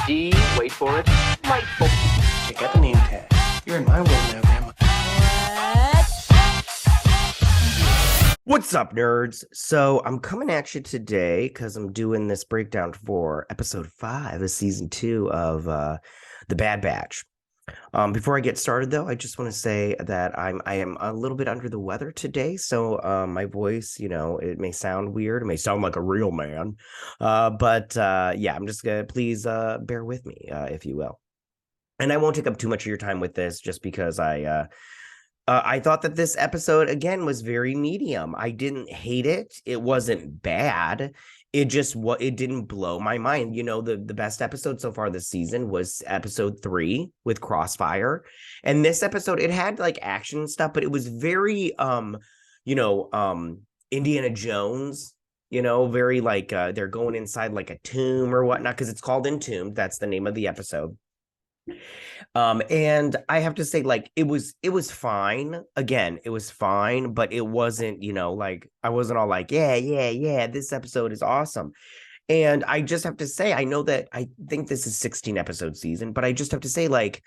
D, wait for it, delightful. Check out the name tag. You're in my world now, Grandma. What's up, nerds? So I'm coming at you today because I'm doing this breakdown for episode 5 of season 2 of The Bad Batch. Before I get started, though, I just want to say that I am a little bit under the weather today, so my voice, it may sound weird, it may sound like a real man, but yeah, I'm just gonna please bear with me, if you will. And I won't take up too much of your time with this, just because I thought that this episode again was very medium. I didn't hate it. It wasn't bad. It didn't blow my mind. The best episode so far this season was episode 3 with Crossfire. And this episode, it had like action and stuff, but it was very Indiana Jones, very like they're going inside like a tomb or whatnot, because it's called Entombed. That's the name of the episode. And I have to say, like, it was fine. Again, it was fine, but it wasn't, like, I wasn't all like, yeah, this episode is awesome. And I just have to say, I know that I think this is 16 episode season, but I just have to say, like,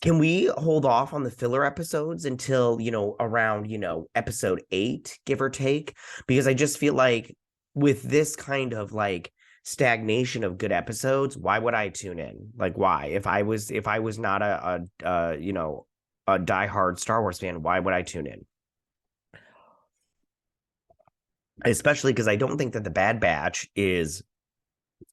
can we hold off on the filler episodes until, around, episode 8, give or take? Because I just feel like with this kind of like stagnation of good episodes, why would I tune in? Like, why? If I was not a diehard Star Wars fan, why would I tune in? Especially because I don't think that The Bad Batch is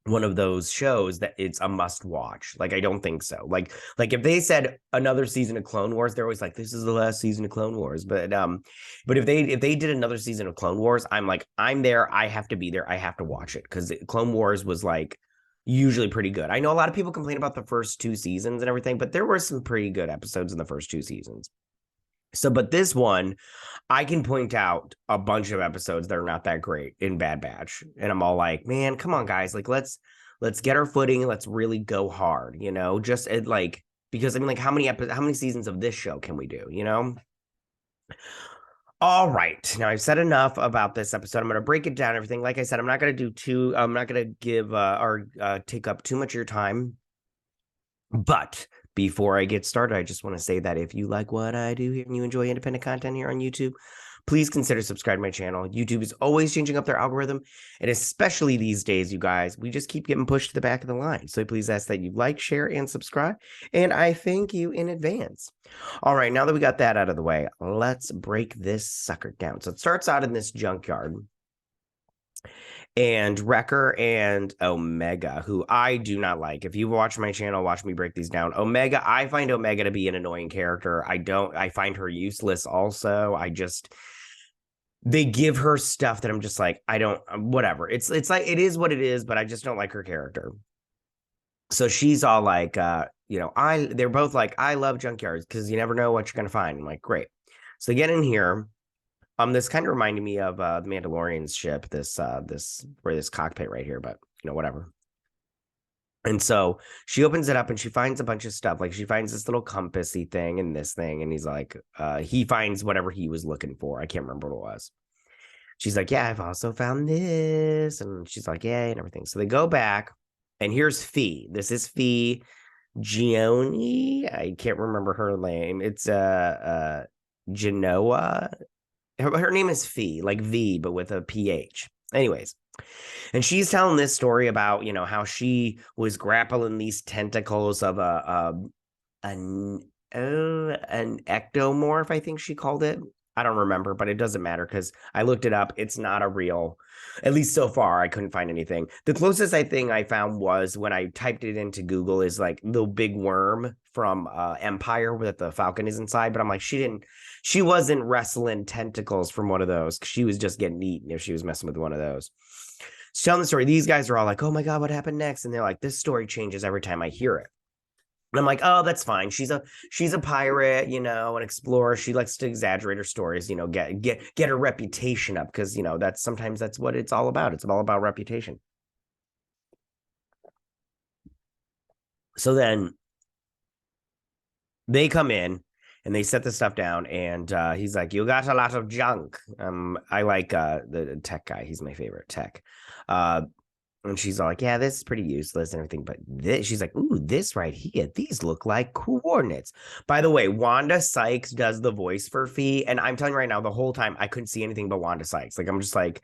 one of those shows that it's a must watch. Like, I don't think so. Like if they said another season of Clone Wars, they're always like, this is the last season of Clone Wars. But if they did another season of Clone Wars, I'm like, I'm there. I have to be there. I have to watch it, because Clone Wars was like usually pretty good. I know a lot of people complain about the first 2 seasons and everything, but there were some pretty good episodes in the first 2 seasons. So, but this one, I can point out a bunch of episodes that are not that great in Bad Batch, and I'm all like, man, come on, guys, like let's get our footing, let's really go hard, just like, because I mean, like, how many seasons of this show can we do? All right, now I've said enough about this episode. I'm going to break it down, everything. Like I said, I'm not going to give or take up too much of your time, but before I get started, I just want to say that if you like what I do here and you enjoy independent content here on YouTube, please consider subscribing to my channel. YouTube is always changing up their algorithm, and especially these days, you guys, we just keep getting pushed to the back of the line. So please ask that you like, share, and subscribe, and I thank you in advance. All right, now that we got that out of the way, let's break this sucker down. So it starts out in this junkyard, and Wrecker and Omega, who I do not like. If you watch my channel, watch me break these down. Omega, I find Omega to be an annoying character. I find her useless also. They give her stuff that I'm just like, I don't, whatever. It's like, it is what it is, but I just don't like her character. So she's all like, they're both like, I love junkyards because you never know what you're going to find. I'm like, great. So they get in here. This kind of reminded me of the Mandalorian's ship, this cockpit right here, but whatever. And so she opens it up and she finds a bunch of stuff. Like, she finds this little compassy thing and this thing, and he's like, he finds whatever he was looking for. I can't remember what it was. She's like, yeah, I've also found this, and she's like, yay, and everything. So they go back, and here's Fee. This is Fee Gioni. I can't remember her name. It's Genoa. Her name is Fee, like V, but with a PH. Anyways, and she's telling this story about, how she was grappling these tentacles of an ectomorph, I think she called it. I don't remember, but it doesn't matter because I looked it up. It's not a real, at least so far, I couldn't find anything. The closest I found was when I typed it into Google is like the big worm from Empire that the Falcon is inside. But I'm like, she wasn't wrestling tentacles from one of those. She was just getting eaten if she was messing with one of those. So telling the story, these guys are all like, oh my God, what happened next? And they're like, this story changes every time I hear it. And I'm like, oh, that's fine. She's a pirate, an explorer. She likes to exaggerate her stories, get her reputation up, because that's what it's all about. It's all about reputation. So then they come in and they set the stuff down, and he's like, you got a lot of junk. I like the tech guy. He's my favorite tech. And she's all like, yeah, this is pretty useless and everything. But this, she's like, ooh, this right here, these look like coordinates. By the way, Wanda Sykes does the voice for Fee. And I'm telling you right now, the whole time I couldn't see anything but Wanda Sykes. Like, I'm just like,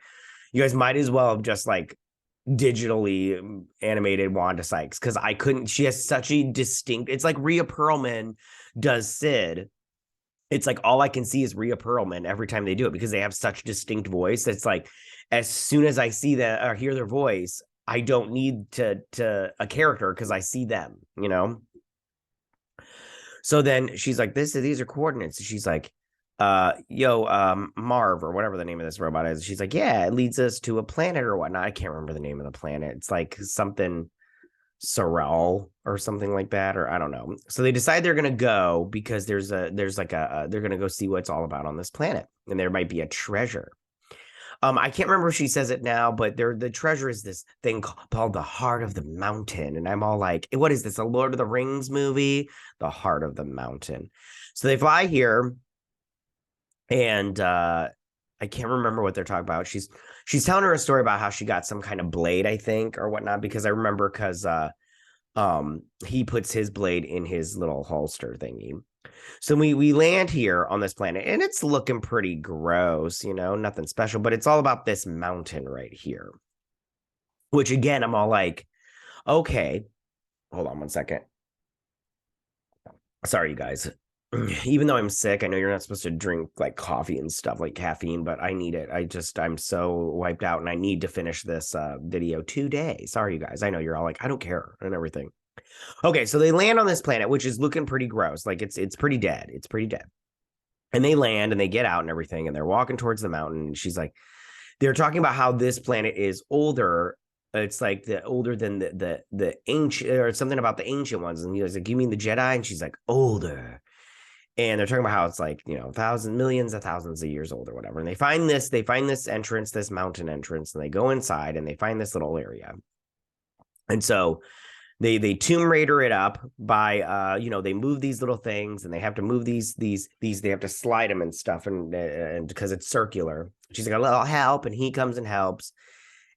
you guys might as well have just like digitally animated Wanda Sykes because I couldn't. She has such a distinct, it's like Rhea Perlman does Sid. It's like all I can see is Rhea Perlman every time they do it because they have such distinct voice. It's like as soon as I see that or hear their voice, I don't need to a character because I see them, you know. So then she's like, these are coordinates. She's like, Marv or whatever the name of this robot is. She's like, yeah, it leads us to a planet or whatnot. I can't remember the name of the planet. It's like something Sorrel or something like that, or I don't know. So they decide they're gonna go because there's like they're gonna go see what it's all about on this planet, and there might be a treasure. I can't remember if she says it now, but the treasure is this thing called the Heart of the Mountain, and I'm all like, what is this? A Lord of the Rings movie? The Heart of the Mountain. So they fly here, and I can't remember what they're talking about. She's telling her a story about how she got some kind of blade, I think, or whatnot, because I remember because he puts his blade in his little holster thingy. So we land here on this planet, and it's looking pretty gross, you know, nothing special, but it's all about this mountain right here. Which again, I'm all like, okay, hold on one second. Sorry, you guys. Even though I'm sick, I know you're not supposed to drink like coffee and stuff like caffeine, but I need it. I'm so wiped out and I need to finish this video today. Sorry, you guys. I know you're all like, I don't care and everything. Okay, so they land on this planet, which is looking pretty gross. Like it's pretty dead. It's pretty dead. And they land and they get out and everything, and they're walking towards the mountain. And she's like, they're talking about how this planet is older. It's like the older than the ancient or something about the ancient ones. And he's like, you mean the Jedi? And she's like, older. And they're talking about how it's like, you know, millions of thousands of years old or whatever. And they find this entrance, this mountain entrance, and they go inside and they find this little area. And so they Tomb Raider it up by they move these little things and they have to move these they have to slide them and stuff and because it's circular. She's like, a little help, and he comes and helps,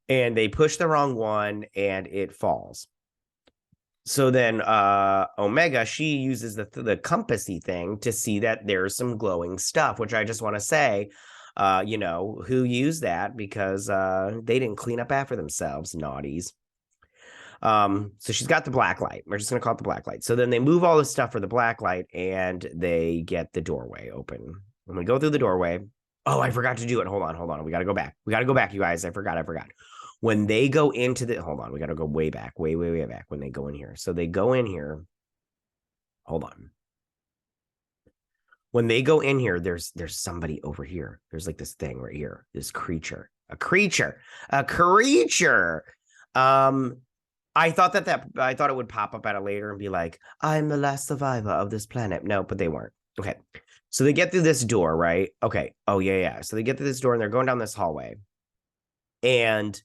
and they push the wrong one and it falls. So then Omega, she uses the compassy thing to see that there's some glowing stuff, which I just want to say, who used that because they didn't clean up after themselves, naughties. So she's got the black light. We're just gonna call it the black light. So then they move all this stuff for the black light and they get the doorway open. When we go through the doorway, oh, I forgot to do it. Hold on. We gotta go back. You guys. I forgot. When they go into the hold on, we gotta go way back, way back when they go in here. So they go in here. Hold on. When they go in here, there's somebody over here. There's like this thing right here, this creature. A creature. I thought I thought it would pop up at it later and be like, I'm the last survivor of this planet. No, but they weren't. Okay. So they get through this door, right? Okay. Oh, yeah. So they get through this door and they're going down this hallway. And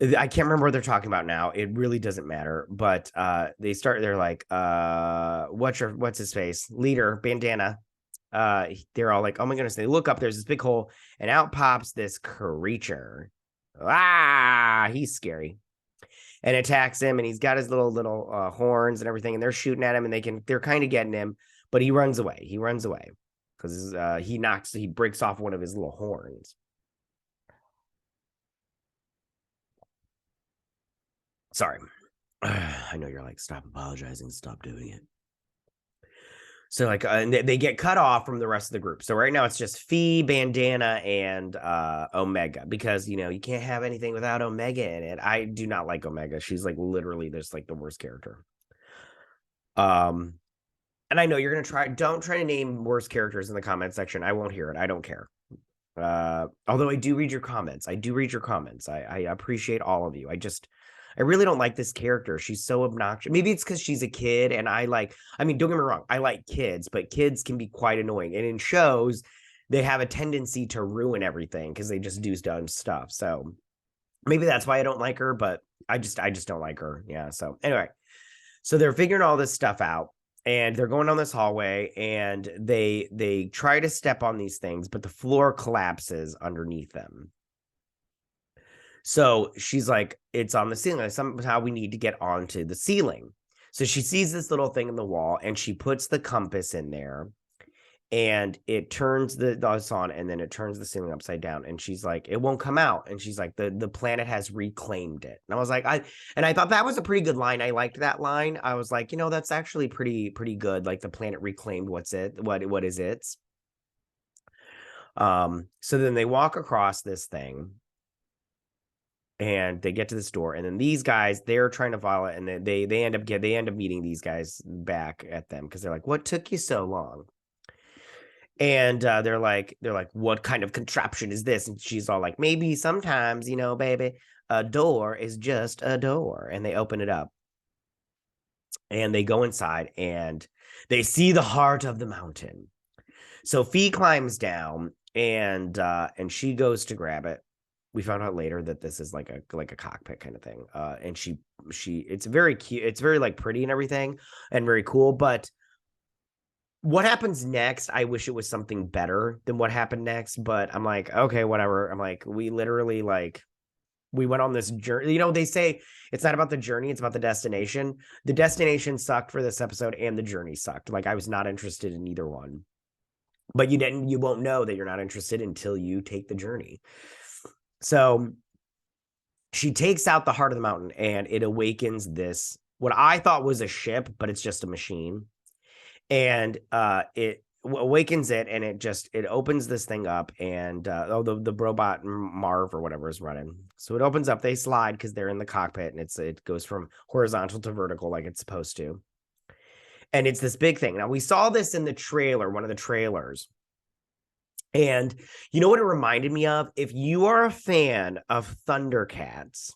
I can't remember what they're talking about now. It really doesn't matter. But they're like, what's his face? Leader, bandana. They're all like, oh my goodness. They look up, there's this big hole, and out pops this creature. He's scary, and attacks him, and he's got his little horns and everything, and they're shooting at him, and they're kind of getting him, but he runs away because he breaks off one of his little horns. Sorry. I know you're like, stop apologizing, stop doing it. So like and they get cut off from the rest of the group. So right now it's just Fee, Bandana, and Omega, because you can't have anything without Omega in it. I do not like Omega. She's like literally just like the worst character. And I know you're gonna don't try to name worst characters in the comment section. I won't hear it. I don't care. Although I do read your comments. I appreciate all of you. I really don't like this character. She's so obnoxious. Maybe it's because she's a kid, and don't get me wrong, I like kids, but kids can be quite annoying. And in shows, they have a tendency to ruin everything because they just do dumb stuff. So maybe that's why I don't like her, but I just don't like her. Yeah. So anyway, so they're figuring all this stuff out, and they're going down this hallway, and they try to step on these things, but the floor collapses underneath them. So she's like, it's on the ceiling. Like, somehow we need to get onto the ceiling. So she sees this little thing in the wall and she puts the compass in there and it turns the on, and then it turns the ceiling upside down, and she's like, it won't come out, and she's like, the planet has reclaimed it. And I was like, I thought that was a pretty good line. I liked that line. I was like, that's actually pretty good. Like, the planet reclaimed what is it. So then they walk across this thing and they get to this door, and then these guys, they're trying to follow it, and they end up meeting these guys back at them because they're like, what took you so long? And they're like, what kind of contraption is this? And she's all like, maybe sometimes, baby, a door is just a door. And they open it up and they go inside and they see the heart of the mountain. So Fee climbs down and she goes to grab it. We found out later that this is like a cockpit kind of thing. And she it's very cute. It's very like pretty and everything and very cool, but what happens next, I wish it was something better than what happened next, but I'm like, okay, whatever. I'm like, we literally we went on this journey. They say it's not about the journey, it's about the destination. The destination sucked for this episode and the journey sucked. Like, I was not interested in either one. But you won't know that you're not interested until you take the journey. So she takes out the heart of the mountain and it awakens this, what I thought was a ship, but it's just a machine. And it awakens it, and it opens this thing up, and the robot Marv or whatever is running. So it opens up, they slide because they're in the cockpit, and it goes from horizontal to vertical like it's supposed to. And it's this big thing. Now, we saw this in the trailer, one of the trailers. And you know what it reminded me of? If you are a fan of Thundercats,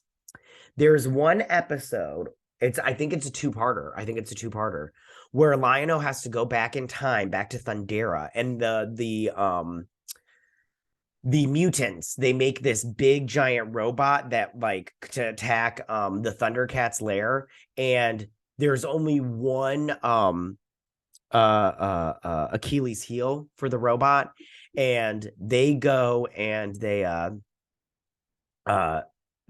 there's one episode, I think it's a two-parter where Lion-O has to go back in time, back to Thundera, and the mutants, they make this big giant robot that like to attack the Thundercats lair, and there's only one Achilles heel for the robot, and they go and they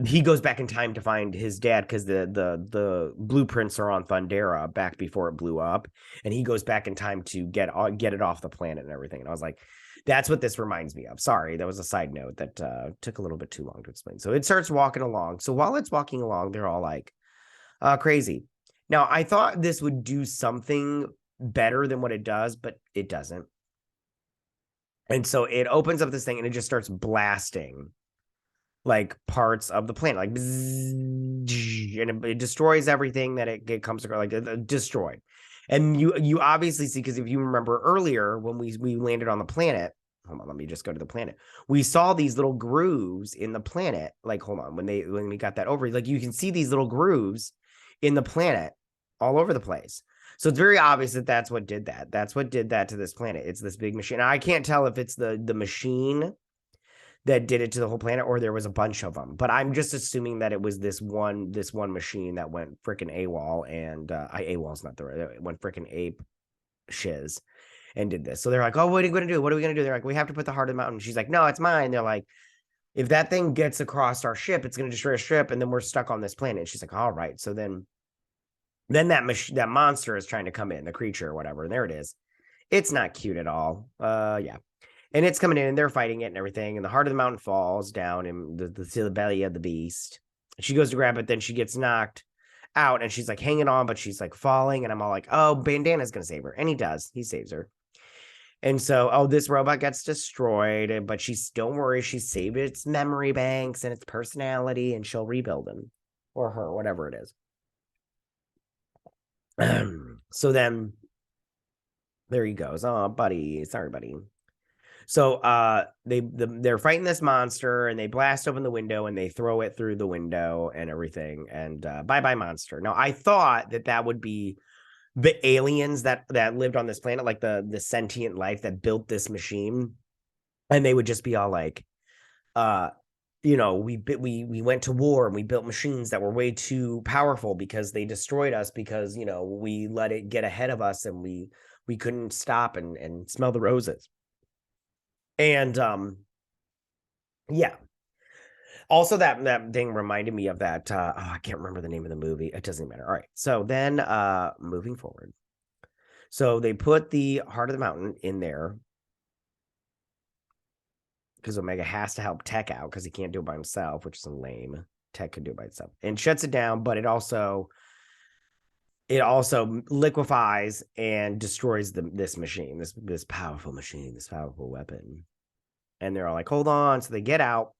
he goes back in time to find his dad because the blueprints are on Thundera back before it blew up, and he goes back in time to get it off the planet and everything. And I was like, that's what this reminds me of. Sorry, that was a side note that took a little bit too long to explain. So it starts walking along. So while it's walking along, they're all like, crazy. Now, I thought this would do something better than what it does, but it doesn't. And so it opens up this thing and it just starts blasting like parts of the planet, like bzzz, and it destroys everything that it comes across, like destroyed. And you obviously see, because if you remember earlier when we landed on the planet, hold on, let me just go to the planet. We saw these little grooves in the planet. Like, hold on, when we got that over, like you can see these little grooves in the planet all over the place. So it's very obvious that that's what did that. That's what did that to this planet. It's this big machine. I can't tell if it's the machine that did it to the whole planet or there was a bunch of them, but I'm just assuming that it was this one machine that went freaking AWOL, and AWOL's not the right, it went freaking ape shiz and did this. So they're like, oh, what are you going to do? What are we going to do? They're like, we have to put the heart of the mountain. She's like, no, it's mine. They're like, if that thing gets across our ship, it's going to destroy a ship, and then we're stuck on this planet. And she's like, all right. So then that monster is trying to come in, the creature or whatever. And there it is. It's not cute at all. Yeah. And it's coming in, and they're fighting it and everything. And the heart of the mountain falls down in the belly of the beast. She goes to grab it, then she gets knocked out, and she's like hanging on, but she's like falling. And I'm all like, oh, Bandana's gonna save her, and he does. He saves her. And so, this robot gets destroyed, but don't worry, she saved its memory banks and its personality, and she'll rebuild him or her, whatever it is. So then there he goes. Oh, buddy, sorry, buddy. So they're fighting this monster, and they blast open the window and they throw it through the window and everything, and bye monster. Now, I thought that would be the aliens that lived on this planet, like the sentient life that built this machine, and they would just be all like, we went to war and we built machines that were way too powerful because they destroyed us because we let it get ahead of us, and we couldn't stop and smell the roses. And yeah. Also, that thing reminded me of that. I can't remember the name of the movie. It doesn't matter. All right. So then, moving forward. So they put the Heart of the Mountain in there because Omega has to help Tech out because he can't do it by himself, which is lame. Tech could do it by itself and shuts it down, but it also liquefies and destroys this machine, this powerful machine, this powerful weapon. And they're all like, "Hold on!" So they get out.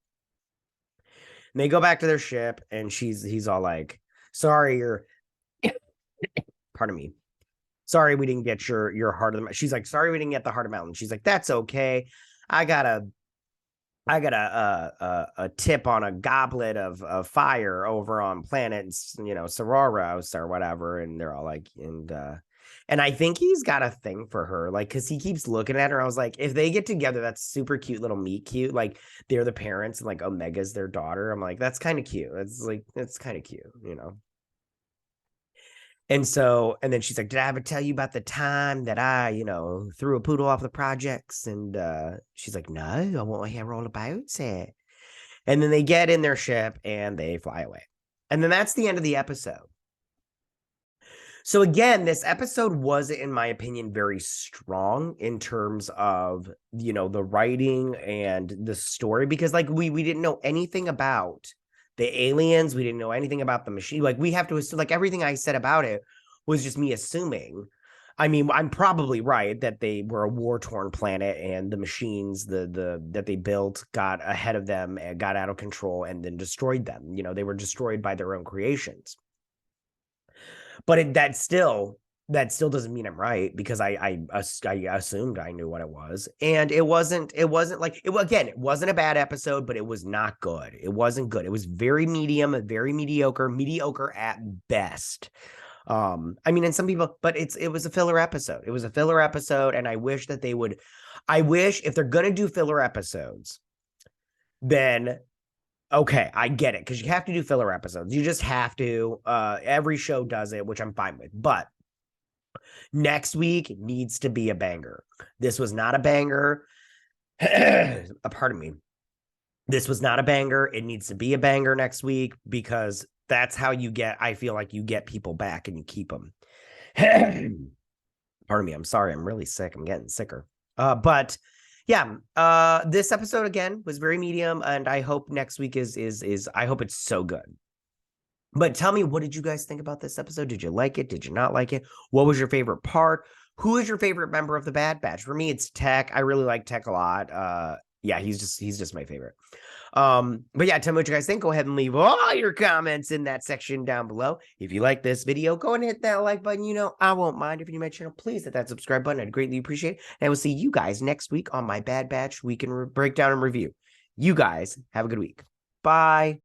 And they go back to their ship, and he's all like, "Sorry, you're." Pardon me. Sorry, we didn't get your Heart of the. She's like, "Sorry, we didn't get the Heart of the Mountain." She's like, "That's okay. I got a a tip on a goblet of fire over on planet, Sororos or whatever." And they're all like, and I think he's got a thing for her, like, because he keeps looking at her. I was like, if they get together, that's super cute little meet cute. Like, they're the parents and like Omega's their daughter. I'm like, that's kind of cute. It's kind of cute, And so, and then she's like, "Did I ever tell you about the time that I, threw a poodle off the projects?" And she's like, "No, I want to hear all about it." And then they get in their ship and they fly away. And then that's the end of the episode. So again, this episode was, in my opinion, very strong in terms of, the writing and the story, because like we didn't know anything about the aliens. We didn't know anything about the machine. Like, we have to assume, like, everything I said about it was just me assuming. I mean, I'm probably right that they were a war-torn planet and the machines that they built got ahead of them and got out of control and then destroyed them. They were destroyed by their own creations. But that still doesn't mean I'm right, because I assumed I knew what it was, and it wasn't like it wasn't a bad episode, but it was not good. It wasn't good. It was very medium, very mediocre at best. I mean, and some people, but it was a filler episode. It was a filler episode, and I wish that they would. I wish, if they're gonna do filler episodes, then okay, I get it, because you have to do filler episodes. You just have to. Every show does it, which I'm fine with. But next week needs to be a banger. This was not a banger. Pardon me. This was not a banger. It needs to be a banger next week, because that's how I feel like you get people back and you keep them. Pardon me. I'm sorry. I'm really sick. I'm getting sicker. But yeah, this episode again was very medium, and I hope next week is I hope it's so good. But tell me, what did you guys think about this episode? Did you like it? Did you not like it? What was your favorite part? Who is your favorite member of the Bad Batch? For me, it's Tech. I really like Tech a lot. Yeah, he's just my favorite. But yeah, tell me what you guys think. Go ahead and leave all your comments in that section down below. If you like this video, go and hit that like button. I won't mind. If you're new to my channel, please hit that subscribe button. I'd greatly appreciate it. And I will see you guys next week on my Bad Batch weekend breakdown and review. You guys have a good week. Bye.